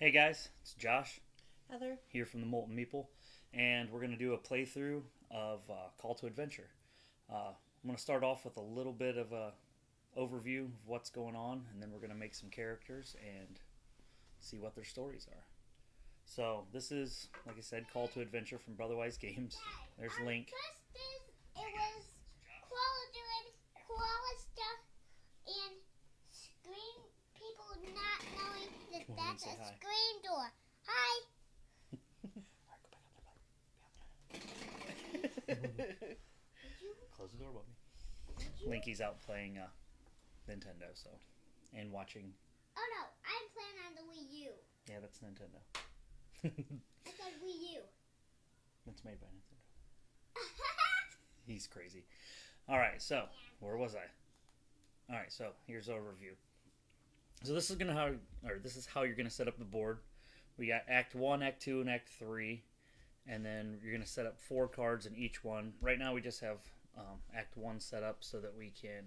Hey guys, it's Josh Heather. here from the Molten Meeple, and we're going to do a playthrough of Call to Adventure. I'm going to start off with a little bit of a overview of what's going on, and then we're going to make some characters and see what their stories are. So this is, like I said, Call to Adventure from Brotherwise Games. There's Link. It was quality and screen people not knowing that Come on, that's say a hi. screen door. Hi. Close the door, Bobby. Linky's out playing Nintendo, so and watching. Oh no, I'm playing on the Wii U. Yeah, that's Nintendo. I said Wii U. That's made by Nintendo. He's crazy. All right, so where was I? All right, so here's overview. So this is how you're gonna set up the board. We got Act One, Act Two, and Act Three, and then you're gonna set up 4 cards in each one. Right now, we just have Act One set up so that we can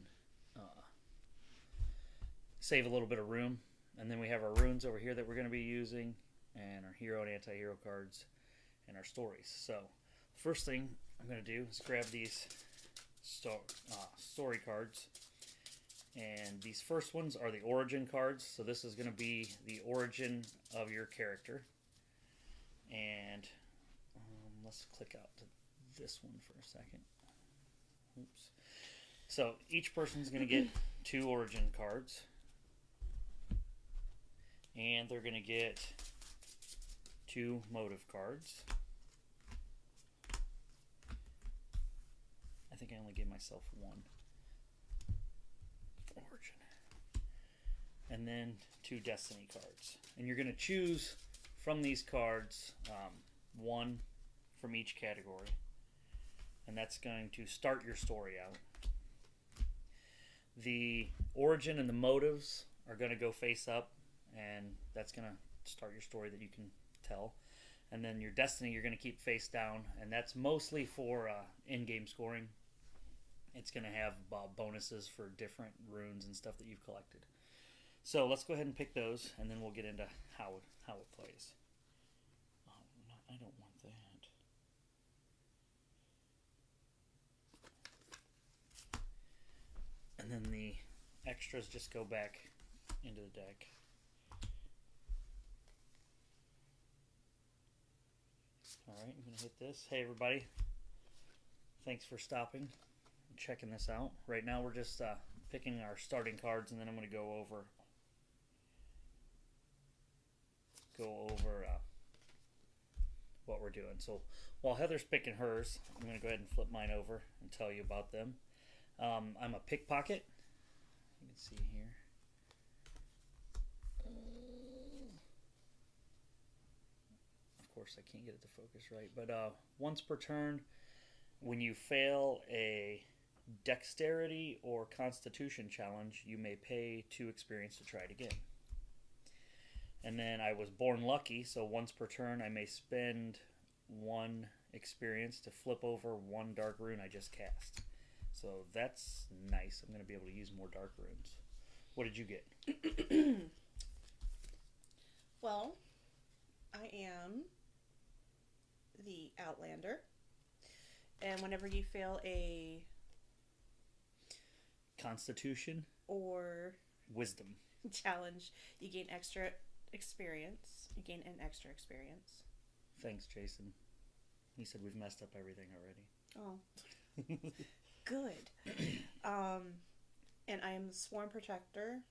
save a little bit of room, and then we have our runes over here that we're gonna be using, and our hero and anti-hero cards, and our stories. So, first thing I'm gonna do is grab these story cards. And these first ones are the origin cards. So this is going to be the origin of your character. And let's click out to this one for a second. Oops. So each person's going to get 2 origin cards. And they're going to get 2 motive cards. I think I only gave myself 1. Origin. And then 2 destiny cards. And you're going to choose from these cards 1 from each category. And that's going to start your story out. The origin and the motives are going to go face up, and that's going to start your story that you can tell. And then your destiny you're going to keep face down, and that's mostly for in-game scoring. It's going to have bonuses for different runes and stuff that you've collected. So let's go ahead and pick those, and then we'll get into how it plays. Oh, no, I don't want that. And then the extras just go back into the deck. Alright, I'm going to hit this. Hey everybody, thanks for stopping. Checking this out. Right now we're just picking our starting cards, and then I'm going to go over what we're doing. So while Heather's picking hers, I'm going to go ahead and flip mine over and tell you about them. I'm a pickpocket. You can see here. Of course I can't get it to focus right, but once per turn, when you fail a dexterity or constitution challenge, you may pay 2 experience to try it again. And then I was born lucky, so once per turn I may spend 1 experience to flip over 1 dark rune I just cast. So that's nice. I'm going to be able to use more dark runes. What did you get? Well, I am the Outlander. And whenever you fail a Constitution or wisdom challenge, you gain extra experience. You gain an extra experience. Thanks, Jason. He said we've messed up everything already. Oh, good. And I am the Sworn Protector.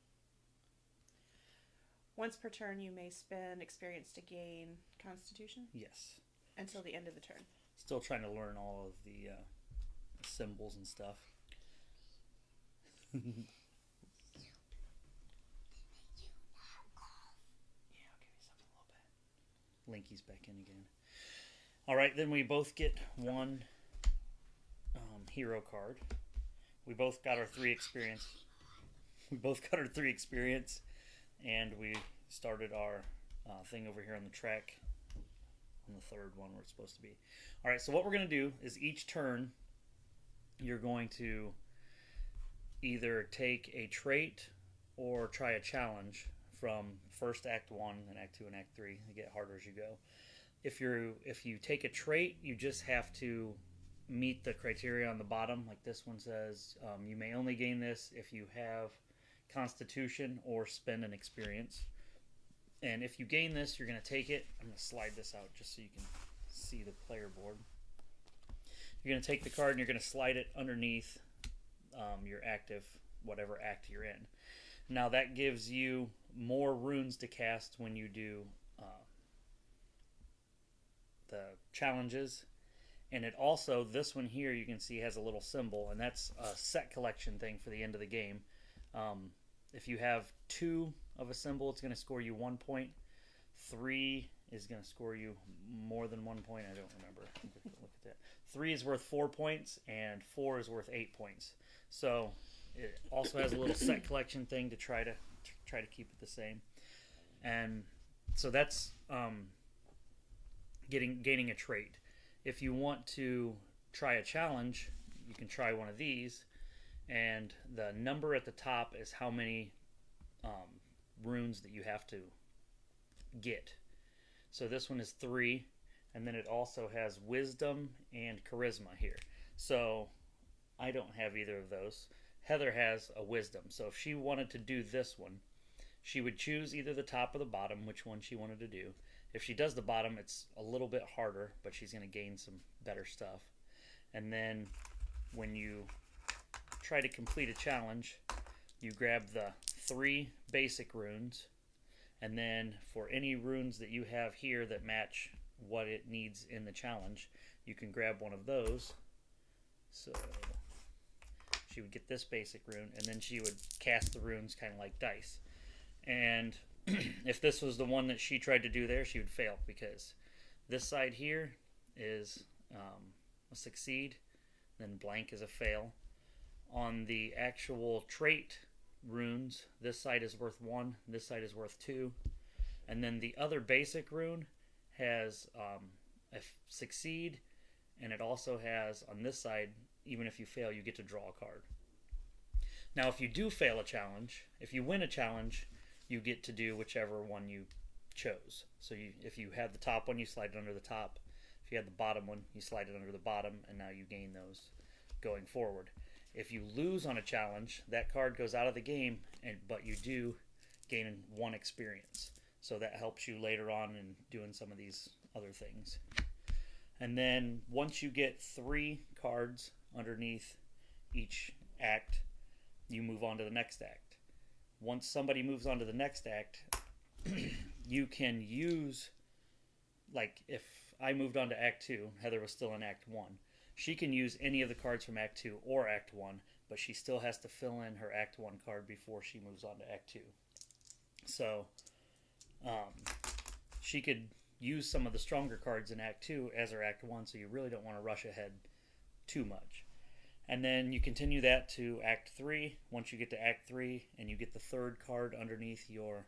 Once per turn, you may spend experience to gain Constitution Yes. until the end of the turn. Still trying to learn all of the symbols and stuff. Yeah, I'll give you something a little bit. Linky's back in again. All right, then we both get 1 hero card. We both got our 3 experience. And we started our thing over here on the track on the 3rd one where it's supposed to be. All right, so what we're going to do is each turn you're going to either take a trait or try a challenge from first Act 1, then Act 2 and Act 3. They get harder as you go. If you take a trait, you just have to meet the criteria on the bottom. Like this one says, you may only gain this if you have Constitution or spend an experience. And if you gain this, you're going to take it. I'm going to slide this out just so you can see the player board. You're going to take the card and you're going to slide it underneath your active, whatever act you're in. Now that gives you more runes to cast when you do the challenges. And it also, this one here you can see has a little symbol, and that's a set collection thing for the end of the game. If you have 2 of a symbol, it's going to score you 1 point. 3 is going to score you more than 1 point. I don't remember. Look at that. 3 is worth 4 points, and 4 is worth 8 points. So it also has a little set collection thing to try to keep it the same. And so that's gaining a trait. If you want to try a challenge, you can try one of these, and the number at the top is how many runes that you have to get. So this one is 3, and then it also has wisdom and charisma here. So I don't have either of those. Heather has a wisdom, so if she wanted to do this one, she would choose either the top or the bottom, which one she wanted to do. If she does the bottom, it's a little bit harder, but she's going to gain some better stuff. And then when you try to complete a challenge, you grab the 3 basic runes, and then for any runes that you have here that match what it needs in the challenge, you can grab one of those. So she would get this basic rune, and then she would cast the runes kind of like dice. And if this was the one that she tried to do there, she would fail, because this side here is a succeed, then blank is a fail. On the actual trait runes, this side is worth 1, this side is worth 2, and then the other basic rune has a succeed, and it also has on this side, even if you fail, you get to draw a card. Now if you do fail a challenge, if you win a challenge, you get to do whichever one you chose. So if you had the top one, you slide it under the top. If you had the bottom one, you slide it under the bottom, and now you gain those going forward. If you lose on a challenge, that card goes out of the game, but you do gain 1 experience. So that helps you later on in doing some of these other things. And then once you get 3 cards underneath each act, you move on to the next act. Once somebody moves on to the next act, you can use, like if I moved on to Act 2, Heather was still in Act 1. She can use any of the cards from Act 2 or Act 1, but she still has to fill in her Act 1 card before she moves on to Act 2. So she could use some of the stronger cards in Act 2 as her Act 1, so you really don't want to rush ahead too much. And then you continue that to Act 3. Once you get to Act 3 and you get the 3rd card underneath your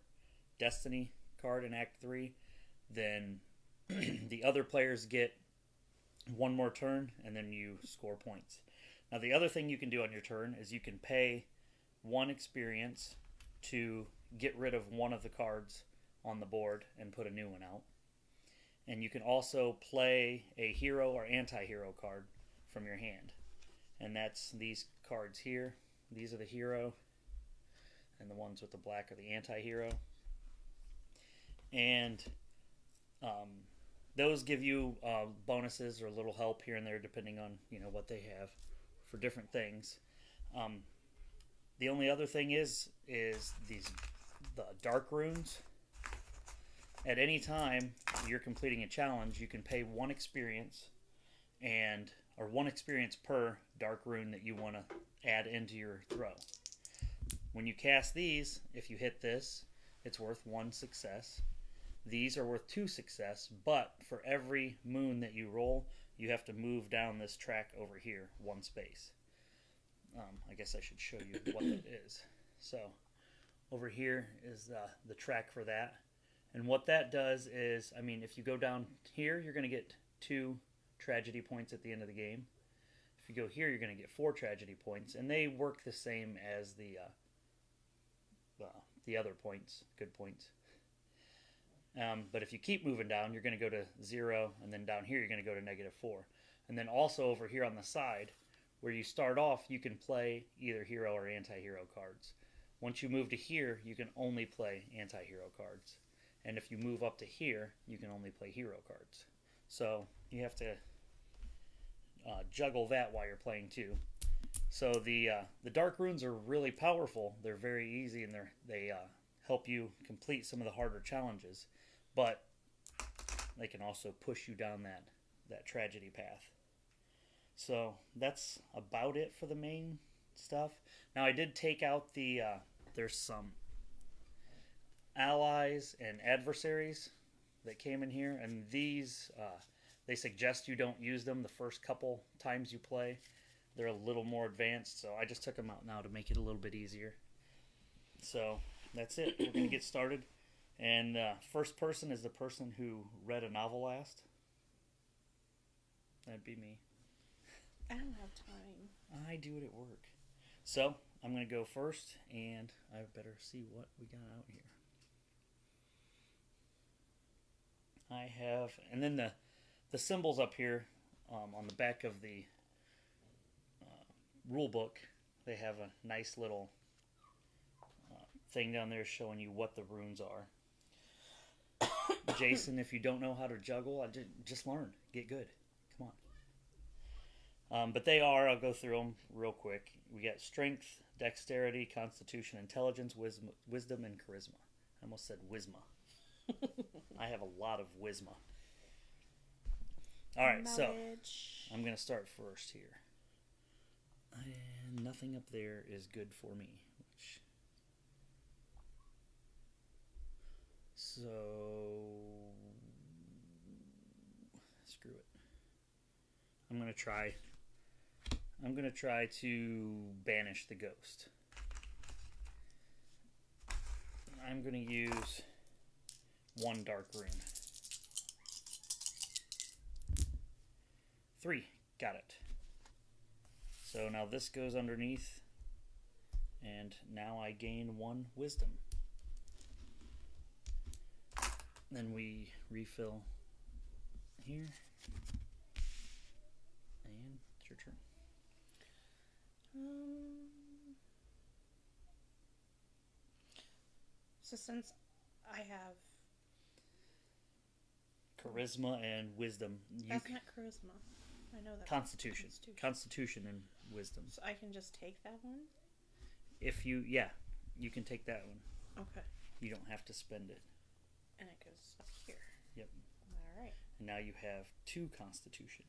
Destiny card in Act 3, then the other players get 1 more turn, and then you score points. Now the other thing you can do on your turn is you can pay 1 experience to get rid of one of the cards on the board and put a new one out. And you can also play a hero or anti-hero card from your hand. And that's these cards here. These are the hero, and the ones with the black are the anti-hero. And those give you bonuses or a little help here and there, depending on what they have for different things. The only other thing is the dark runes. At any time you're completing a challenge, you can pay 1 experience or 1 experience per dark rune that you want to add into your throw. When you cast these, if you hit this, it's worth 1 success. These are worth 2 success, but for every moon that you roll, you have to move down this track over here 1 space. I guess I should show you what that is. So over here is the track for that. And what that does is, if you go down here, you're going to get 2 tragedy points at the end of the game. If you go here, you're going to get 4 tragedy points, and they work the same as the the other points, good points. But if you keep moving down, you're going to go to 0, and then down here you're going to go to -4. And then also over here on the side, where you start off, you can play either hero or anti-hero cards. Once you move to here, you can only play anti-hero cards. And if you move up to here, you can only play hero cards. So you have to juggle that while you're playing too. So the dark runes are really powerful. They're very easy, and they help you complete some of the harder challenges. But they can also push you down that tragedy path. So that's about it for the main stuff. Now I did take out the there's some allies and adversaries that came in here, and these they suggest you don't use them the first couple times you play. They're a little more advanced, so I just took them out now to make it a little bit easier. So that's it. We're going to get started. And first person is the person who read a novel last. That'd be me. I don't have time. I do it at work. So I'm going to go first, and I better see what we got out here. I have, and then the symbols up here on the back of the rule book, they have a nice little thing down there showing you what the runes are. Jason, if you don't know how to juggle, just learn. Get good. Come on. But they are, I'll go through them real quick. We got strength, dexterity, constitution, intelligence, wisdom, and charisma. I almost said wisma. I have a lot of wisma. All right, so I'm going to start first here. And nothing up there is good for me. So screw it. I'm going to try to banish the ghost. I'm going to use 1 dark rune. 3. Got it. So now this goes underneath, and now I gain 1 wisdom. Then we refill here, and it's your turn. So since I have charisma and wisdom, that's not charisma. I know that. Constitution and wisdom. So I can just take that one? If you can take that one. Okay. You don't have to spend it. And it goes up here. Yep. All right. And now you have 2 constitution.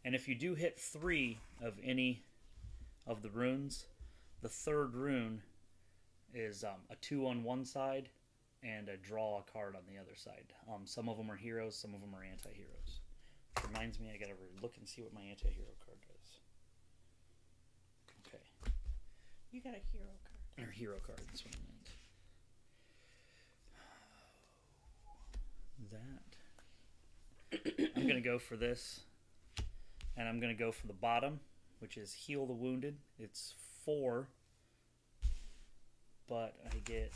And if you do hit 3 of any of the runes, the third rune is a 2 on one side and a draw a card on the other side. Some of them are heroes, some of them are anti-heroes. Which reminds me, I gotta look and see what my anti-hero card does. Okay. You got a hero card. Or hero card, that's what I meant. That. I'm going to go for this. And I'm going to go for the bottom, which is heal the wounded. It's 4. But I get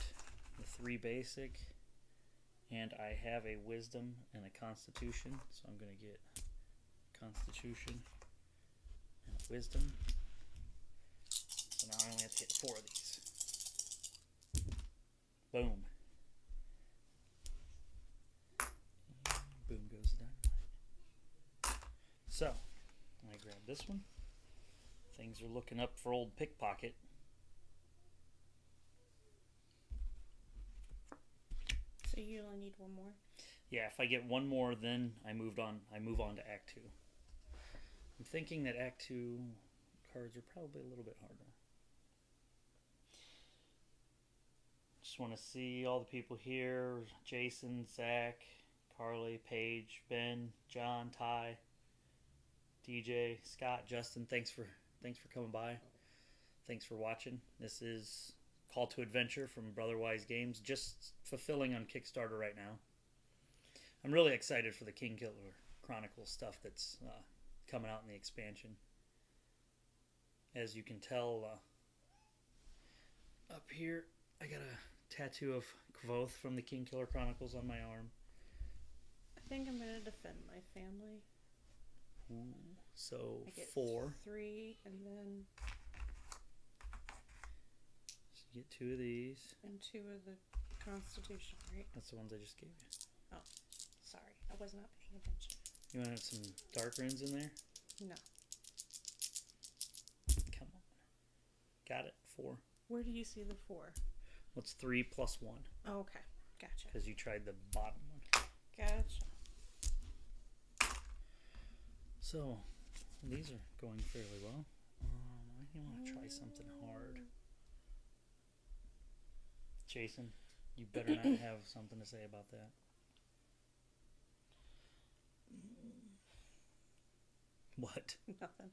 the 3 basic. And I have a wisdom and a constitution. So I'm going to get constitution and a wisdom. So now I only have to hit 4 of these. Boom. Boom goes the dynamite. So, I grab this one. Things are looking up for old Pickpocket. So you only need 1 more? Yeah, if I get 1 more, then I move on to Act 2. I'm thinking that Act 2 cards are probably a little bit harder. Just want to see all the people here. Jason, Zach, Carly, Paige, Ben, John, Ty, DJ, Scott, Justin, thanks for coming by. Thanks for watching. This is Call to Adventure from Brotherwise Games, just fulfilling on Kickstarter right now. I'm really excited for the King Killer Chronicles stuff that's coming out in the expansion. As you can tell, up here I got a tattoo of Kvothe from the King Killer Chronicles on my arm. I think I'm gonna defend my family. Ooh, so I get 4. 3, and then So you get 2 of these. and 2 of the Constitution, right? That's the ones I just gave you. Sorry, I was not paying attention. You want to have some dark runes in there? No. Come on. Got it. 4. Where do you see the 4? What's 3 plus 1? Oh, okay, gotcha. Because you tried the bottom one. Gotcha. So, these are going fairly well. I want to try something hard. Jason, you better not have something to say about that. What? Nothing.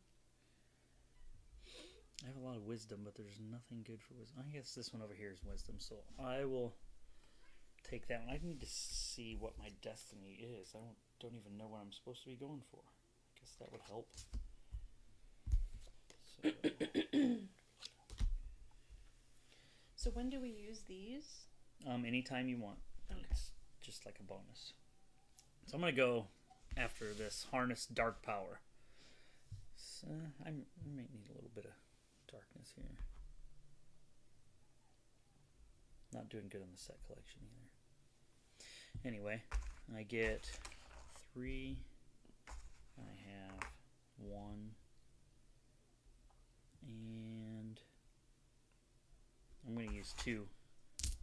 I have a lot of wisdom, but there's nothing good for wisdom. I guess this one over here is wisdom, so I will take that one. I need to see what my destiny is. I don't even know what I'm supposed to be going for. I guess that would help. So, So when do we use these? anytime you want. Okay. It's just like a bonus. So I'm going to go after this harness dark power. So I might need a little bit of darkness here. Not doing good on the set collection either. Anyway, I get 3. I have 1. And I'm going to use 2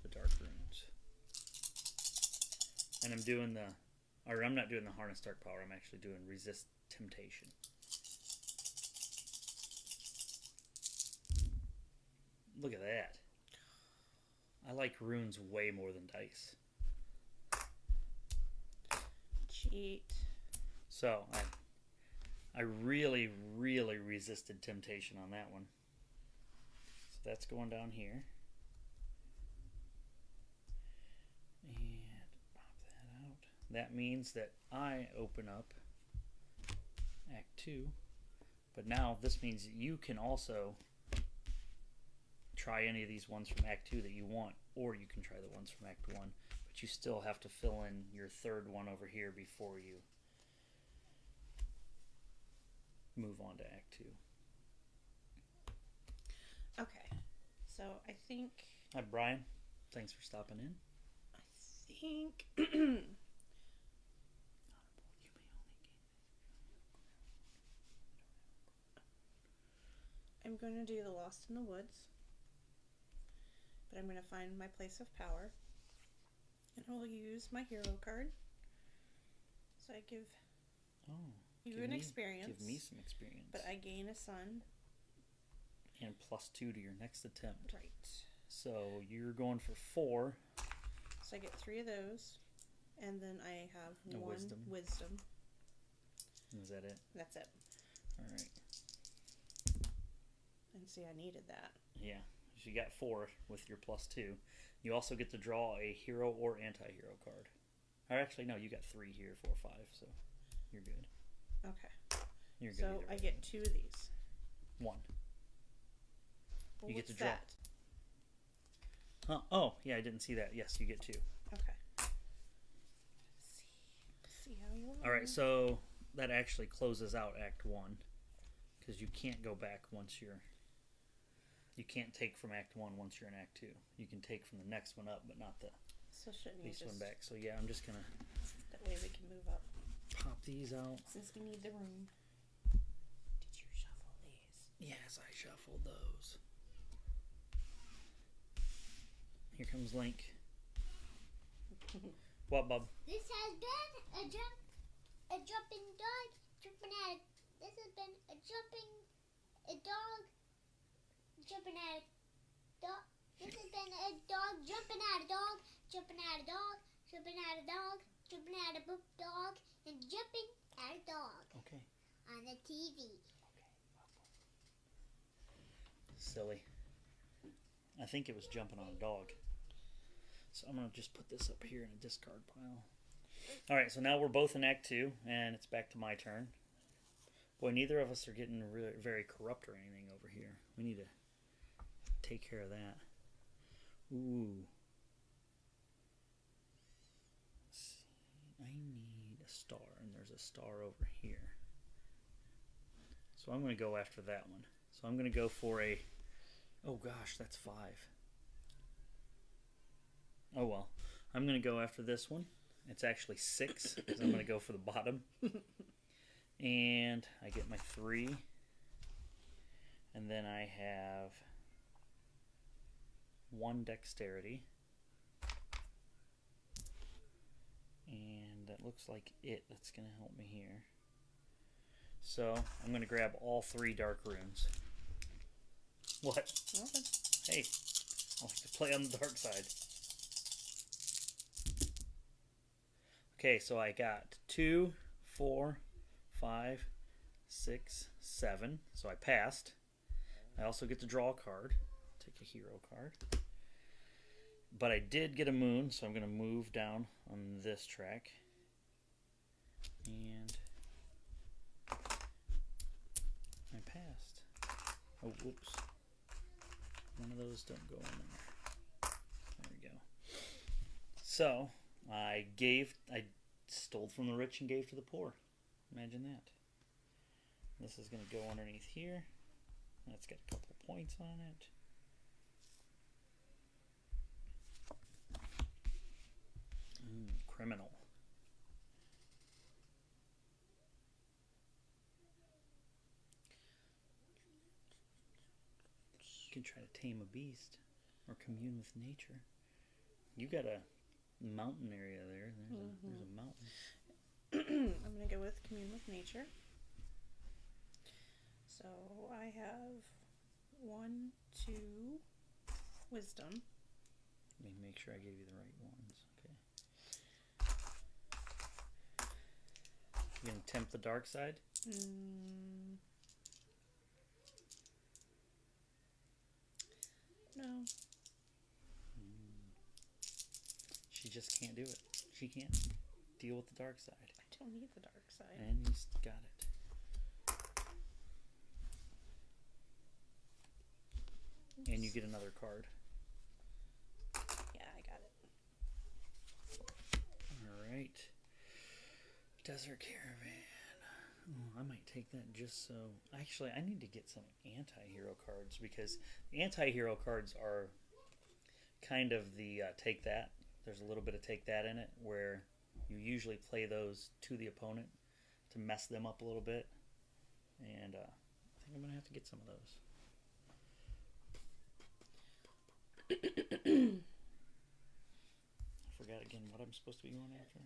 the dark runes. And I'm doing I'm not doing the harness dark power, I'm actually doing resist temptation. Look at that. I like runes way more than dice. Cheat. So I really, really resisted temptation on that one. So that's going down here. And pop that out. That means that I open up Act 2. But now this means that you can also try any of these ones from Act 2 that you want, or you can try the ones from Act 1. But you still have to fill in your third one over here before you move on to Act 2. Okay. So I think. Hi, Brian. Thanks for stopping in. I think. I'm going to do the Lost in the Woods. But I'm going to find my place of power. And I'll use my hero card. So I give you an experience. Give me some experience. But I gain a sun. And +2 to your next attempt. Right. So you're going for 4. So I get 3 of those. And then I have A 1 wisdom. Is that it? That's it. Alright. And see, I needed that. Yeah. So you got 4 with your +2. You also get to draw a hero or anti-hero card. Or actually, no, you got 3 here, 4, 5, so you're good. Okay. You're good. So either I way. get 2 of these. 1. Well, You get what's to draw. that? Huh? Oh, yeah, I didn't see that. Yes, you get 2. Okay. See how you roll. Alright, so that actually closes out Act 1. Because you can't go back once you're... You can't take from Act 1 once you're in Act 2. You can take from the next one up, but not the So shouldn't you least just one back. So yeah, I'm just going to that way we can move up pop these out. since we need the room. Did you shuffle these? Yes, I shuffled those. Here comes Link. What, bub? This has been a jumping dog jumping at it. This has been a dog jumping at a dog. This has been a dog jumping at a dog, jumping at a dog, jumping at a dog, jumping at a book dog, and jumping at a dog Okay. on the TV. Silly. I think it was jumping on a dog. So I'm going to just put this up here in a discard pile. Alright, so now we're both in Act 2, and it's back to my turn. Boy, neither of us are getting really, very corrupt or anything over here. We need to take care of that. Ooh. need a star, and there's a star over here. So I'm going to go after that one. So I'm going to go for a... Oh gosh, that's 5. Oh well. I'm going to go after this one. It's actually 6, because I'm going to go for the bottom. And I get my 3. And then I have 1 dexterity. And that looks like that's going to help me here. So I'm going to grab all 3 dark runes. What? Okay. Hey, I like to play on the dark side. Okay, so I got 2, 4, 5, 6, 7. So I passed. I also get to draw a card. Take a hero card. But I did get a moon, so I'm going to move down on this track. And I passed. Oh, whoops. One of those don't go in there. There we go. So, I stole from the rich and gave to the poor. Imagine that. This is going to go underneath here. That's got a couple points on it. Criminal. You can try to tame a beast or commune with nature. You got a mountain area there. There's a mountain. I'm going to go with commune with nature. So I have 1, 2 wisdom. Let me make sure I gave you the right ones. Okay. You gonna tempt the dark side? No. She just can't do it. She can't deal with the dark side. I don't need the dark side. And he's got it. Oops. And you get another card. Yeah, I got it. Alright. Desert Caravan. Oh, I might take that just so... Actually, I need to get some anti-hero cards, because the anti-hero cards are kind of the take that. There's a little bit of take that in it, where you usually play those to the opponent to mess them up a little bit. And I think I'm going to have to get some of those. I forgot again what I'm supposed to be going after.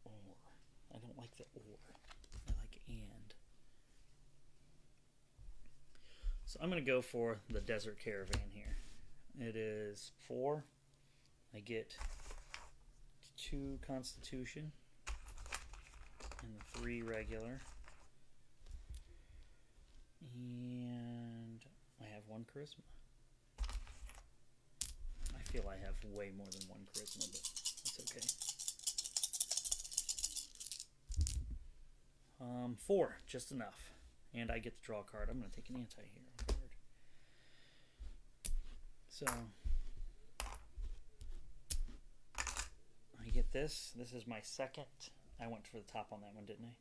Or. I don't like the or. I like and. So I'm going to go for the Desert Caravan here. It is 4. I get 2 Constitution and 3 regular. And I have 1 Charisma. I feel I have way more than 1 Charisma, but that's okay. 4, just enough. And I get to draw a card. I'm going to take an anti-hero card. So, I get this. This is my second. I went for the top on that one, didn't I?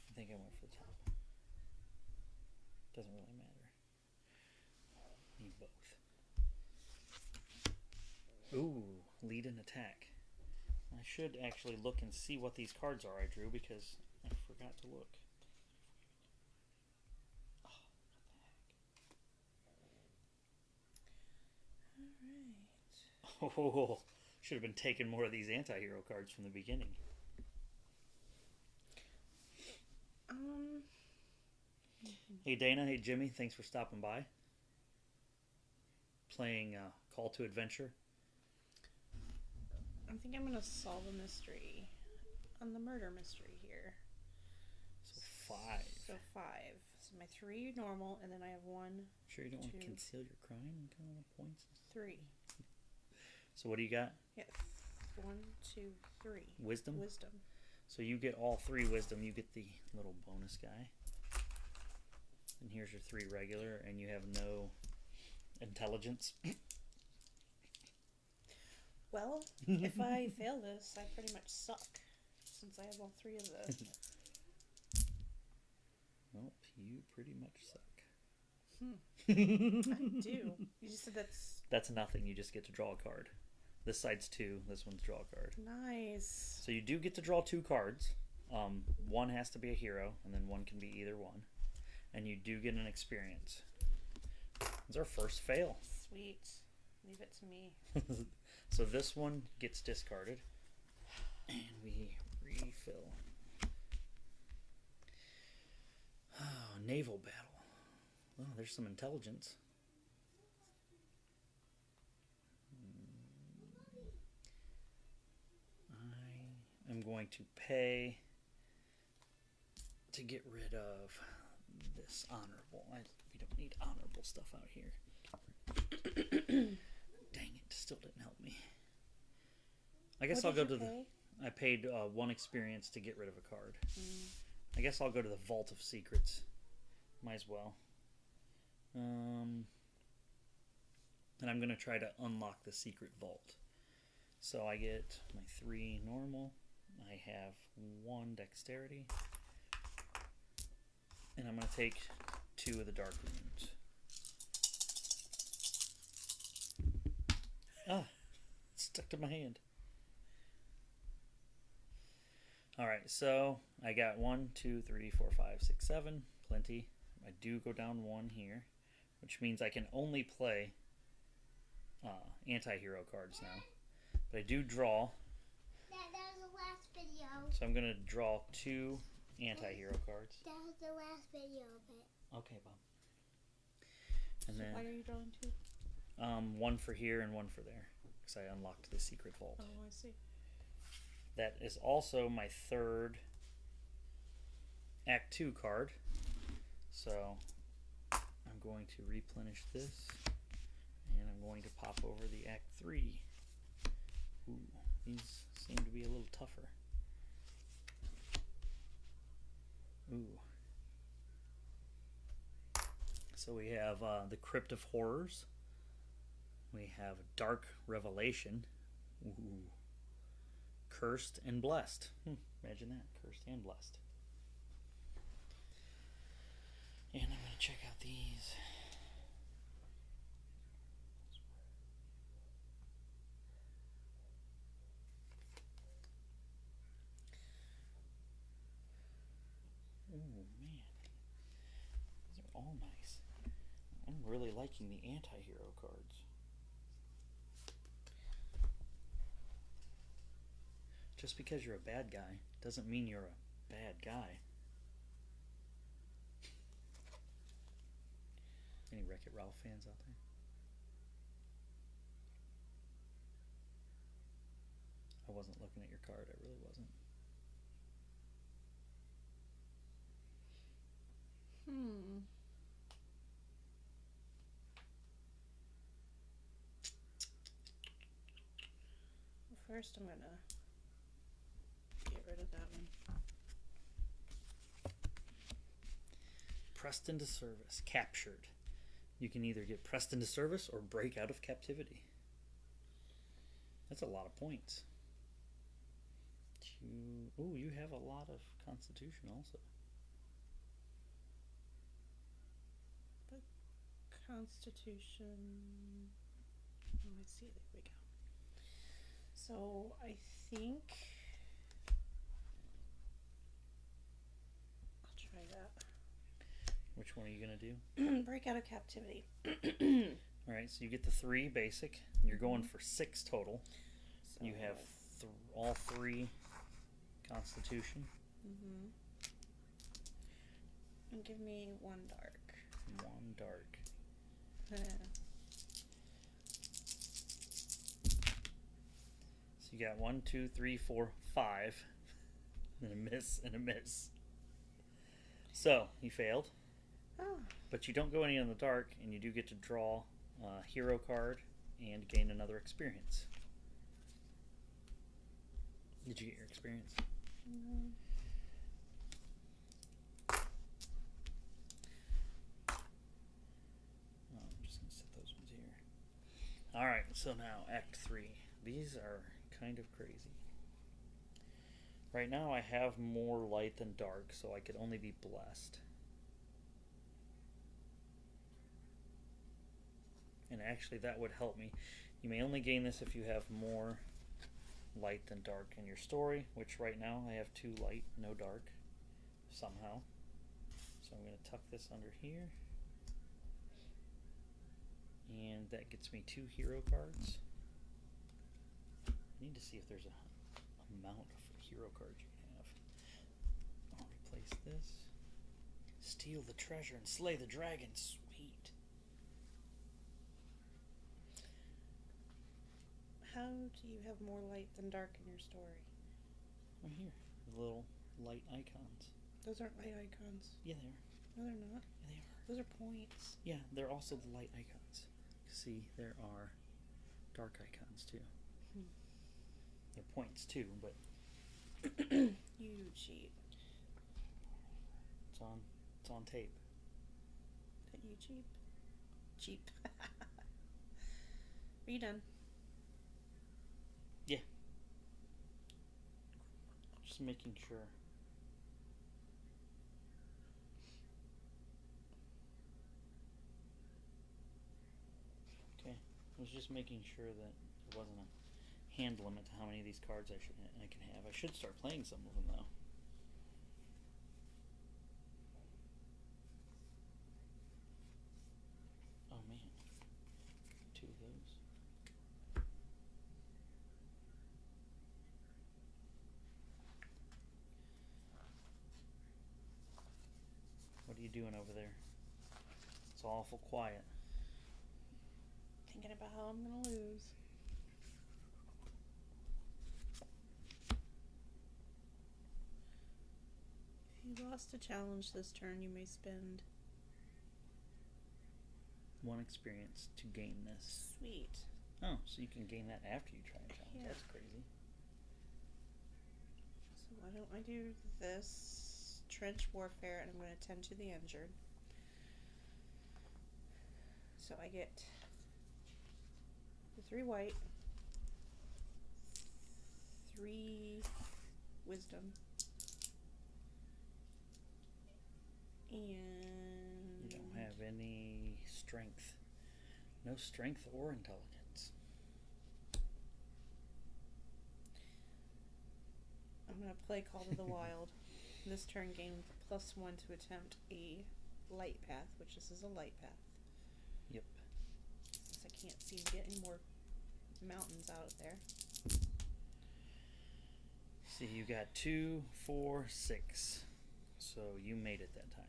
I think I went for the top. Doesn't really matter. Need both. Ooh, lead an attack. I should actually look and see what these cards are I drew, because I forgot to look. Oh, what the heck. Alright. Oh, should have been taking more of these anti-hero cards from the beginning. Hey Dana, hey Jimmy, thanks for stopping by. Playing Call to Adventure. I think I'm going to solve a mystery on the murder mystery here. So 5. So 5. So my 3 normal, and then I have 1. Sure you don't want to conceal your crime and kind of points? 3. So what do you got? Yes. 1, 2, 3. Wisdom? Wisdom. So you get all 3 wisdom. You get the little bonus guy. And here's your 3 regular, and you have no intelligence. Well, if I fail this, I pretty much suck. Since I have all three of the... Well, you pretty much suck. I do. You just said that's... That's nothing. You just get to draw a card. This side's 2. This one's draw a card. Nice. So you do get to draw 2 cards. One has to be a hero, and then one can be either one. And you do get an experience. It's our first fail. Sweet. Leave it to me. So this one gets discarded. And we refill. Oh, naval battle. Oh, there's some intelligence. I am going to pay to get rid of this honorable. We don't need honorable stuff out here. Dang it, still didn't help me. I guess I'll go to the... I paid 1 experience to get rid of a card. I guess I'll go to the Vault of Secrets. Might as well. And I'm going to try to unlock the secret vault. So I get my 3 normal. I have 1 dexterity. And I'm going to take 2 of the dark runes. Ah, stuck to my hand. Alright, so I got 1, 2, 3, 4, 5, 6, 7. Plenty. I do go down 1 here, which means I can only play anti-hero cards now. But I do draw. That was the last video. So I'm going to draw 2 anti-hero cards. That was the last video of it. Okay, Bob. And So then why are you drawing 2? 1 for here and 1 for there, because I unlocked the secret vault. Oh, I see. That is also my 3rd Act 2 card. So I'm going to replenish this, and I'm going to pop over the Act 3. Ooh, these seem to be a little tougher. Ooh. So we have the Crypt of Horrors. We have Dark Revelation. Ooh. Cursed and Blessed. Imagine that. Cursed and Blessed. And I'm going to check out these. Oh, man. These are all nice. I'm really liking the anti-hero cards. Just because you're a bad guy doesn't mean you're a bad guy. Any Wreck-It Ralph fans out there? I wasn't looking at your card. I really wasn't. Well, first I'm gonna get rid of that one. Pressed into service. Captured. You can either get pressed into service or break out of captivity. That's a lot of points. Oh, you have a lot of constitution also. But constitution... Oh, I see. There we go. So I think I'll try that. Which one are you going to do? Break out of captivity. Alright, so you get the 3 basic. You're going for 6 total. So You have all 3 constitution. And give me 1 dark. 1 dark. So you got 1, 2, 3, 4, 5. And a miss and a miss. So, you failed. Oh, But you don't go any in the dark, and you do get to draw a hero card and gain another experience. Did you get your experience? no. Oh, I'm just going to set those ones here. Alright, so now Act 3. these are kind of crazy. Right now I have more light than dark, so I could only be blessed. And actually that would help me. You may only gain this if you have more light than dark in your story, which right now I have 2 light, no dark, somehow. So I'm going to tuck this under here. And that gets me 2 hero cards. I need to see if there's a amount of hero cards you can have. I'll replace this. Steal the treasure and slay the dragon. Sweet. How do you have more light than dark in your story? Right here. The little light icons. Those aren't light icons. Yeah, they are. No, they're not. Yeah, they are. Those are points. Yeah, they're also the light icons. See, there are dark icons too. They're points too, but You cheat. it's on tape. That you cheap? Cheap. Are you done? Yeah. Just making sure. Okay. I was just making sure that there wasn't a hand limit to how many of these cards I can have. I should start playing some of them though. Oh man. 2 of those. What are you doing over there? It's awful quiet. Thinking about how I'm gonna lose. If you lost a challenge this turn, you may spend 1 experience to gain this. Sweet. Oh, so you can gain that after you try a challenge. Yeah. That's crazy. So why don't I do this trench warfare, and I'm going to tend to the injured. So I get the 3 white, 3 wisdom, and You don't have any strength. No strength or intelligence. I'm going to play Call to the Wild. This turn gain +1 to attempt a light path, which this is a light path. Yep. Since I can't seem to get any more mountains out there. See, you got 2, 4, 6. So you made it that time.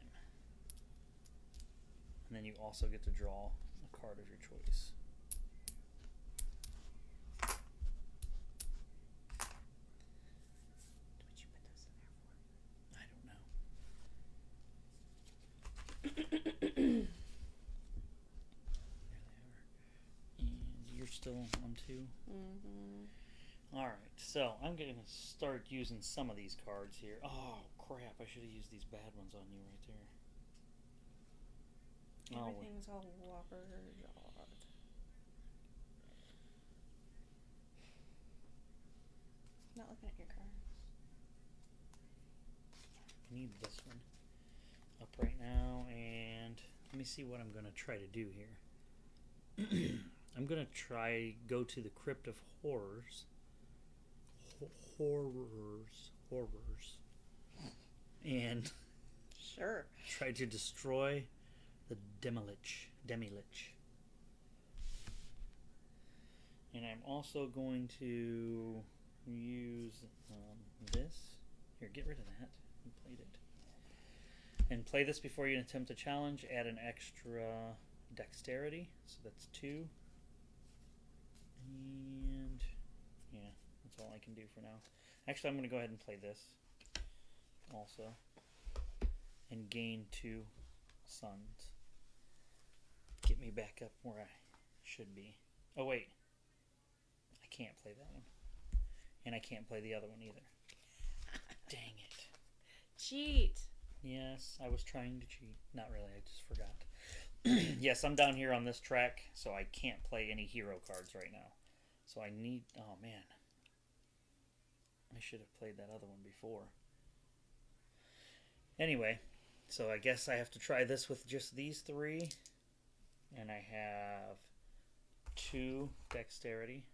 And then you also get to draw a card of your choice. What you put those in there I don't know. There they are. And you're still on 2? Mm-hmm. Alright, so I'm going to start using some of these cards here. Oh, crap. I should have used these bad ones on you right there. Everything's all whopper jawed. Not looking at your cards. I need this one up right now, and let me see what I'm going to try to do here. I'm going to go to the Crypt of Horrors. Horrors. And Sure. try to destroy the Demilich. And I'm also going to use this. Here, get rid of that. You played it. And play this before you attempt a challenge. Add an extra dexterity. So that's 2. And yeah, that's all I can do for now. Actually, I'm going to go ahead and play this also. And gain 2 suns. Get me back up where I should be. Oh, wait. I can't play that one. And I can't play the other one either. Dang it. Cheat. Yes, I was trying to cheat. Not really, I just forgot. Yes, I'm down here on this track, so I can't play any hero cards right now. So I need. Oh man. I should have played that other one before. Anyway, so I guess I have to try this with just these three. And I have 2 dexterity.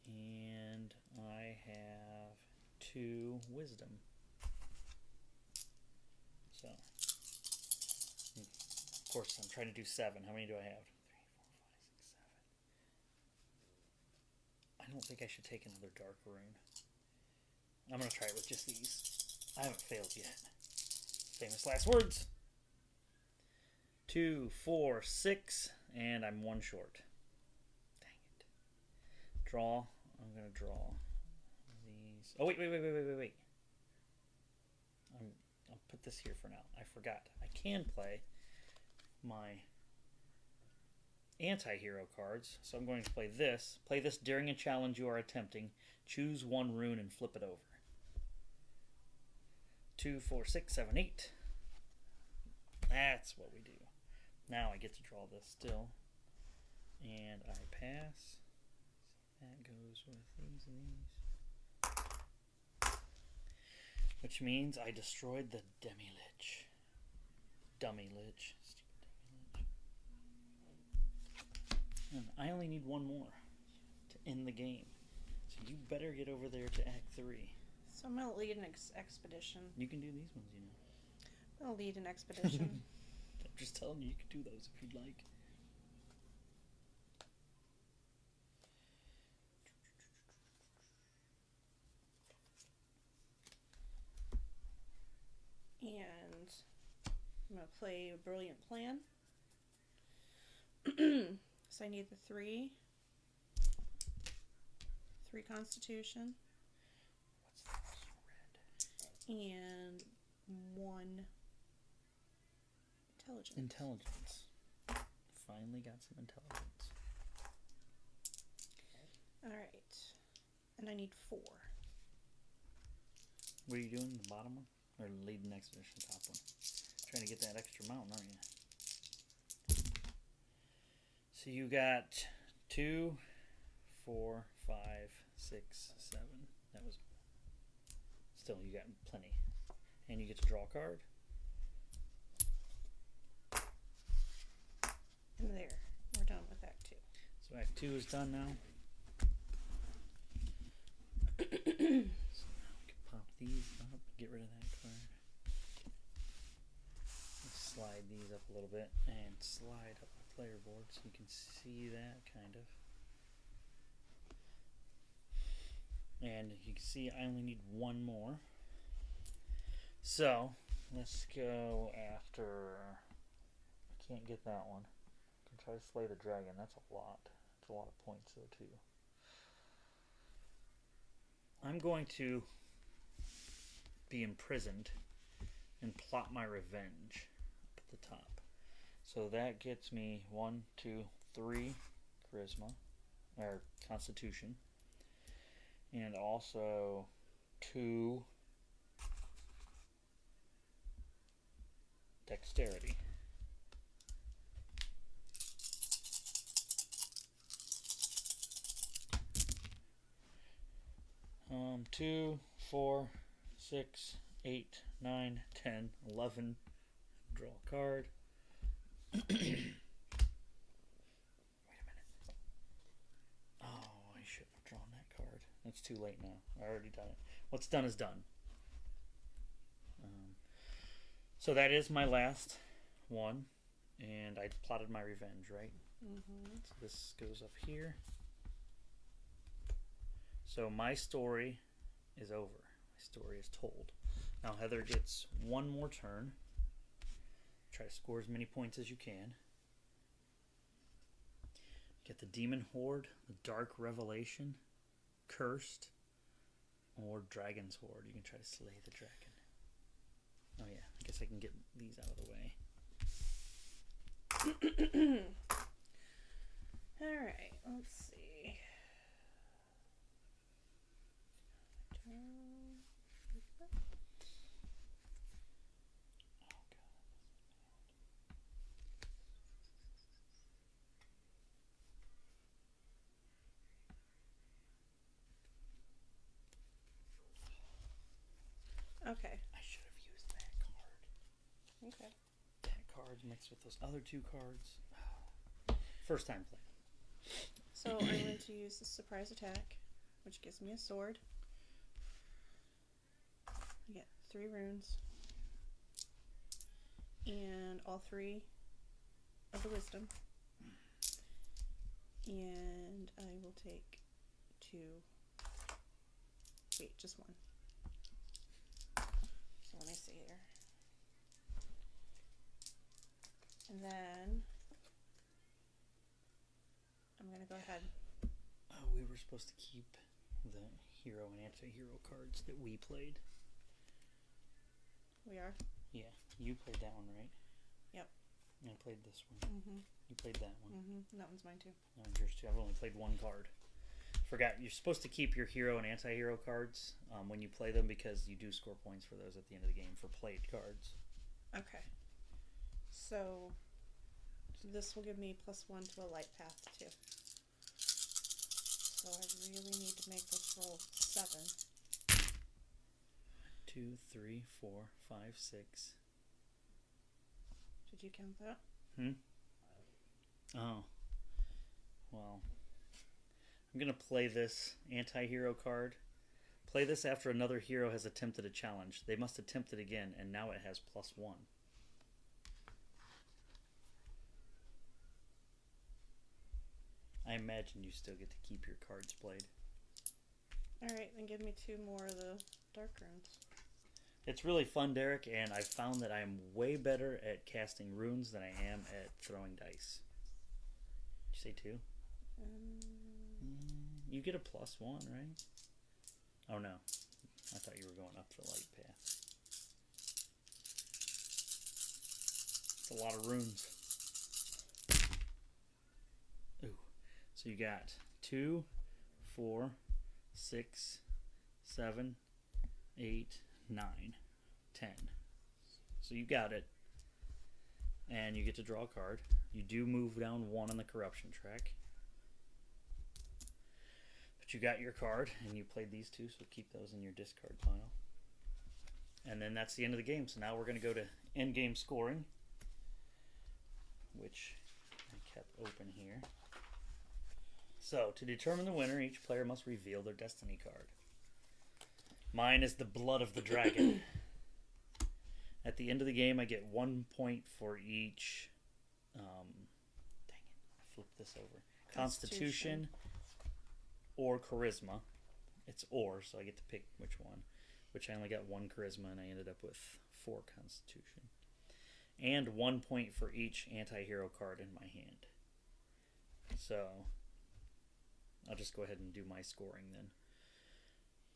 And I have 2 wisdom. So, of course, I'm trying to do 7. How many do I have? 3, 4, 5, 6, 7. I don't think I should take another dark rune. I'm going to try it with just these. I haven't failed yet. Famous last words. 2, 4, 6, and I'm 1 short. Dang it. Draw. I'm going to draw these. Oh, wait. I'll put this here for now. I forgot. I can play my anti-hero cards. So I'm going to play this. Play this during a challenge you are attempting. Choose 1 rune and flip it over. 2, 4, 6, 7, 8. That's what we do. Now I get to draw this still. And I pass. That goes with these and these. Which means I destroyed the demi-lich. Dummy lich. Stupid demi-lich. And I only need 1 more to end the game. So you better get over there to Act 3. So I'm going to lead an expedition. You can do these ones, you know. I'll lead an expedition. I'm just telling you can do those if you'd like. And I'm going to play a brilliant plan. So I need the 3 constitution. What's the red? And 1 intelligence. Intelligence. Finally got some intelligence. Alright. And I need 4. What are you doing? The bottom one? Or lead the expedition top one? Trying to get that extra mountain, aren't you? So you got 2, 4, 5, 6, 7. That was still, you got plenty. And you get to draw a card. And there. We're done with Act 2. So Act 2 is done now. So now we can pop these up, get rid of that card. Let's slide these up a little bit and slide up the player board so you can see that kind of. And you can see I only need 1 more. So let's go after. I can't get that one. I can try to slay the dragon. That's a lot. That's a lot of points though too. I'm going to be imprisoned and plot my revenge up at the top. So that gets me 1, 2, 3 charisma or constitution, and also 2 dexterity. Um, 2, 4, 6, 8, 9, 10, 11. Draw a card. Wait a minute. Oh, I shouldn't have drawn that card. It's too late now. I already done it. What's done is done. So that is my last one. And I plotted my revenge, right? Mm-hmm. So this goes up here. So my story is over. My story is told. Now Heather gets 1 more turn. Try to score as many points as you can. Get the Demon Horde, the Dark Revelation, Cursed, or Dragon's Horde. You can try to slay the dragon. Oh yeah, I guess I can get these out of the way. Alright, let's see. cards mixed with those other 2 cards. First time playing. So I'm going to use the surprise attack, which gives me a sword. I get 3 runes. And all 3 of the wisdom. And I will take 2. Wait, just 1. So let me see here. And then I'm going to go ahead. Oh, we were supposed to keep the hero and anti-hero cards that we played. We are? Yeah, you played that one, right? Yep. And I played this one. Mm-hmm. You played that one. Mm-hmm. That one's mine too. That one's yours too. I've only played 1 card. Forgot, you're supposed to keep your hero and anti-hero cards when you play them because you do score points for those at the end of the game for played cards. Okay. So this will give me +1 to a light path too. So I really need to make this roll 7. 2, 3, 4, 5, 6. Did you count that? Oh. Well, I'm going to play this anti-hero card. Play this after another hero has attempted a challenge. They must attempt it again, and now it has +1. I imagine you still get to keep your cards played. Alright, then give me 2 more of the dark runes. It's really fun, Derek, and I've found that I'm way better at casting runes than I am at throwing dice. Did you say 2? You get a +1, right? Oh no. I thought you were going up the light path. It's a lot of runes. Ooh. So you got 2, 4, 6, 7, 8, 9, 10. So you got it. And you get to draw a card. You do move down 1 on the corruption track. But you got your card, and you played these 2, so keep those in your discard pile. And then that's the end of the game. So now we're going to go to endgame scoring, which I kept open here. So, to determine the winner, each player must reveal their destiny card. Mine is the Blood of the Dragon. At the end of the game, I get 1 point for each. Dang it, I flipped this over. Constitution or Charisma. It's or, so I get to pick which one. Which I only got 1 Charisma, and I ended up with 4 Constitution. And 1 point for each anti-hero card in my hand. So, I'll just go ahead and do my scoring then.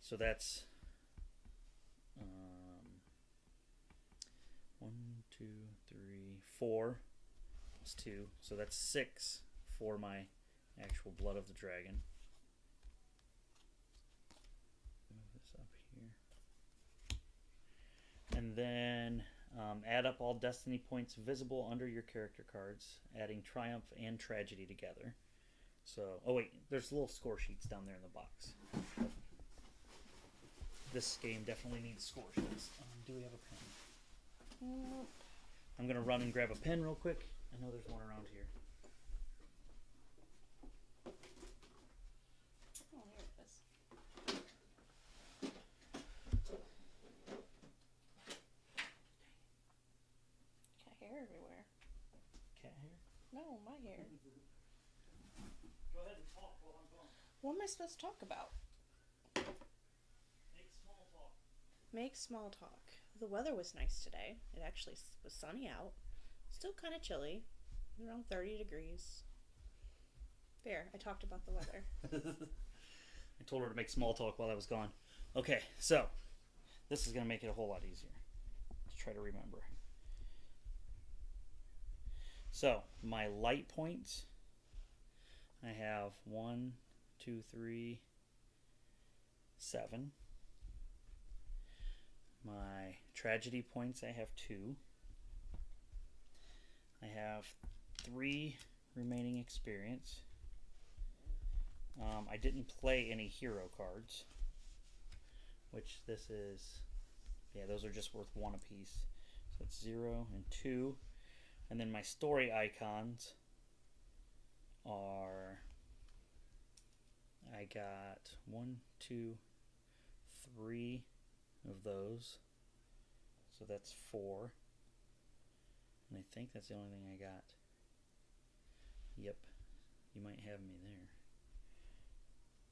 So that's 1, 2, 3, 4 plus 2. So that's 6 for my actual Blood of the Dragon. Move this up here. And then add up all destiny points visible under your character cards, adding Triumph and Tragedy together. So, oh wait, there's little score sheets down there in the box. This game definitely needs score sheets. Do we have a pen? Nope. I'm going to run and grab a pen real quick. I know there's one around here. Oh, here it is. Cat hair everywhere. Cat hair? No, my hair. Go ahead and talk while I'm gone. What am I supposed to talk about? Make small talk. Make small talk. The weather was nice today. It actually was sunny out. Still kind of chilly. Around 30 degrees. There, I talked about the weather. I told her to make small talk while I was gone. Okay, so this is going to make it a whole lot easier. Let's try to remember. So, my light points, I have 1, 2, 3, 7. My tragedy points, I have 2. I have 3 remaining experience. I didn't play any hero cards, which this is, yeah, those are just worth 1 apiece. So it's 0 and 2. And then my story icons are, I got 1, 2, 3 of those. So that's 4. And I think that's the only thing I got. Yep. You might have me there.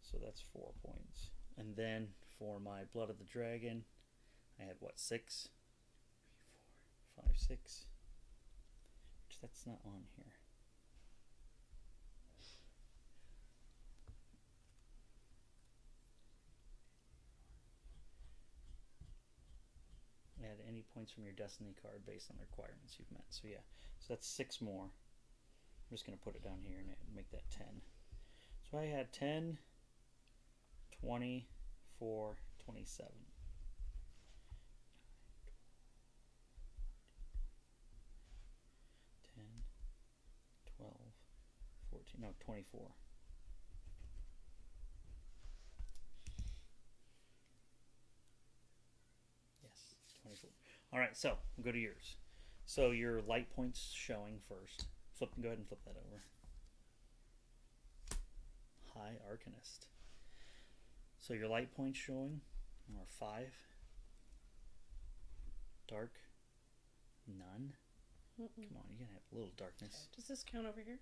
So that's 4 points. And then for my Blood of the Dragon, I had what, 6? 3, 4, 5, 6. Which that's not on here. Add any points from your Destiny card based on the requirements you've met. So yeah, so that's 6 more. I'm just going to put it down here and make that 10. So I had 10, 24, 27. 10, 12, 14, no, 24. Yes, 24. All right, so we'll go to yours. So your light points showing first. Go ahead and flip that over. High Arcanist. So your light points showing are 5. Dark, none. Come on, you gotta have a little darkness. Does this count over here?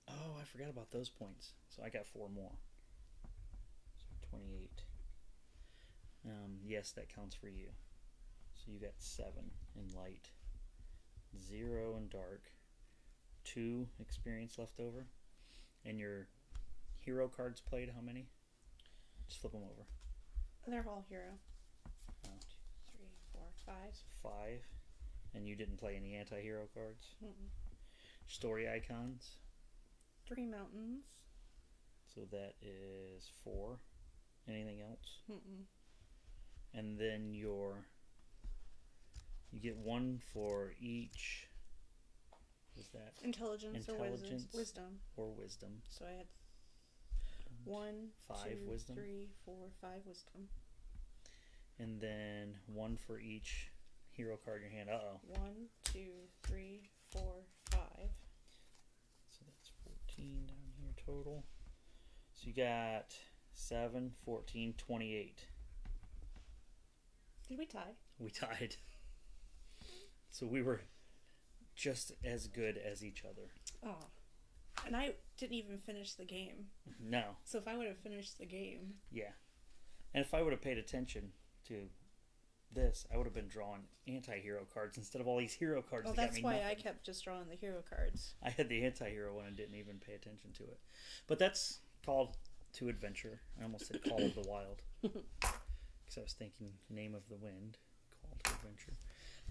Oh, I forgot about those points. So I got 4 more. So 28. Yes, that counts for you. So you got 7 in light, 0 in dark, 2 experience left over. And your hero cards played, how many? Just flip them over. They're all hero. Oh. 2, 3, 4, 5. 5. And you didn't play any anti-hero cards? Mm-mm. Story icons? 3 mountains. So that is 4. Anything else? Mm-mm. And then you get 1 for each. Is that Intelligence or intelligence wisdom? or wisdom? So I had 1, 5 2, wisdom. 3, 4, 5 wisdom. And then 1 for each hero card in your hand. 1, 2, 3, 4, 5. So that's 14 down here total. So you got 7, 14, 28. Did we tie? We tied. So we were just as good as each other. Oh. And I didn't even finish the game. No. So if I would have finished the game. Yeah. And if I would have paid attention to this, I would have been drawing anti-hero cards instead of all these hero cards. Well, that that's got me why nothing. I kept just drawing the hero cards. I had the anti-hero one and didn't even pay attention to it. But that's Call to Adventure. I almost said Call of the Wild. Because I was thinking Name of the Wind. Call to Adventure.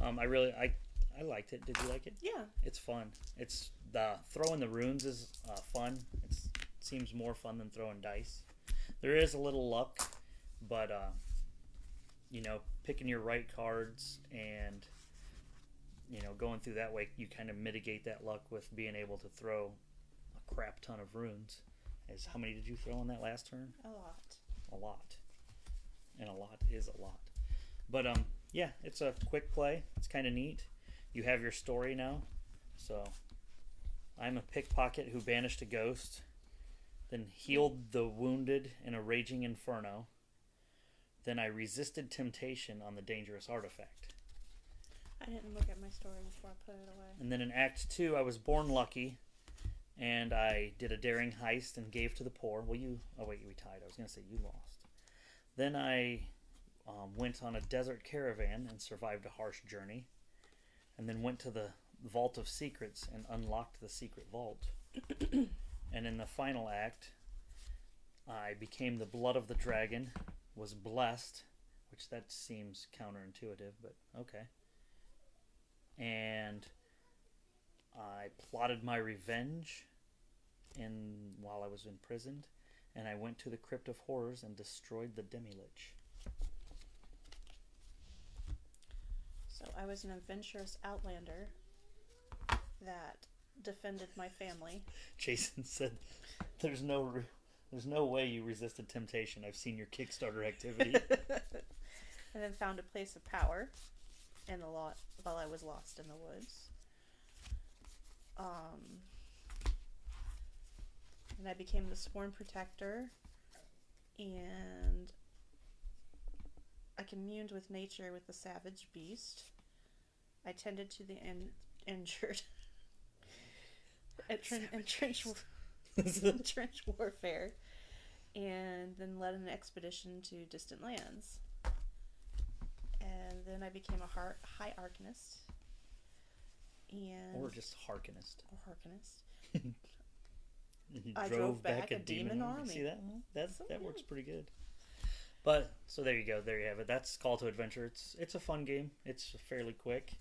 I liked it. Did you like it? Yeah. It's fun. It's the throwing the runes is fun. It seems more fun than throwing dice. There is a little luck, but picking your right cards and going through that way, you kind of mitigate that luck with being able to throw a crap ton of runes. How many did you throw on that last turn? A lot. A lot. And a lot is a lot. But yeah, it's a quick play. It's kind of neat. You have your story now. So I'm a pickpocket who banished a ghost, then healed the wounded in a raging inferno. Then I resisted temptation on the dangerous artifact. I didn't look at my story before I put it away. And then in Act 2, I was born lucky, and I did a daring heist and gave to the poor. Well, we tied. I was going to say you lost. Then I went on a desert caravan and survived a harsh journey. And then went to the Vault of Secrets and unlocked the secret vault. And in the final act, I became the Blood of the Dragon, was blessed, which that seems counterintuitive, but okay. And I plotted my revenge while I was imprisoned, and I went to the Crypt of Horrors and destroyed the Demi-Lich. So I was an adventurous outlander that defended my family. Jason said, "There's no way you resisted temptation. I've seen your Kickstarter activity." And then found a place of power while I was lost in the woods. And I became the Sworn Protector, and I communed with nature with the Savage Beast. I tended to the injured at trench warfare, and then led an expedition to distant lands. And then I became a high arcanist, and Or just Harkenist. I drove back a demon army. See that? That So that works good. pretty good. But so there you go. There you have it. That's Call to Adventure. It's a fun game. It's fairly quick.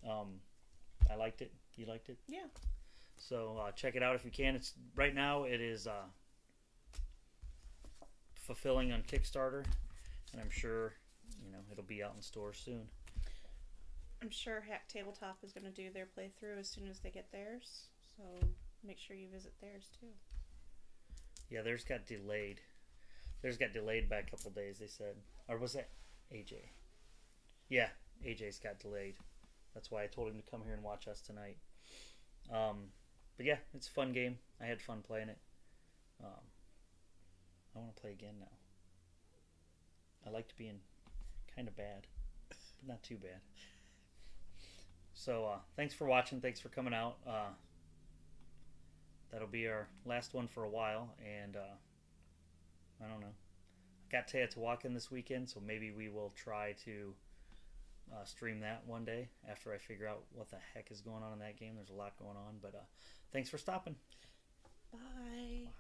I liked it. You liked it? Yeah. So check it out if you can. It's right now. It is fulfilling on Kickstarter, and I'm sure it'll be out in stores soon. I'm sure Hack Tabletop is going to do their playthrough as soon as they get theirs. So make sure you visit theirs too. Yeah, theirs got delayed. Theirs got delayed by a couple days. They said, or was that AJ? Yeah, AJ's got delayed. That's why I told him to come here and watch us tonight. But yeah, it's a fun game. I had fun playing it. I want to play again now. I liked being kind of bad, but not too bad. So thanks for watching. Thanks for coming out. That'll be our last one for a while, and I don't know. I got Teotihuacan this weekend, so maybe we will try to stream that one day after I figure out what the heck is going on in that game. There's a lot going on, but thanks for stopping. Bye.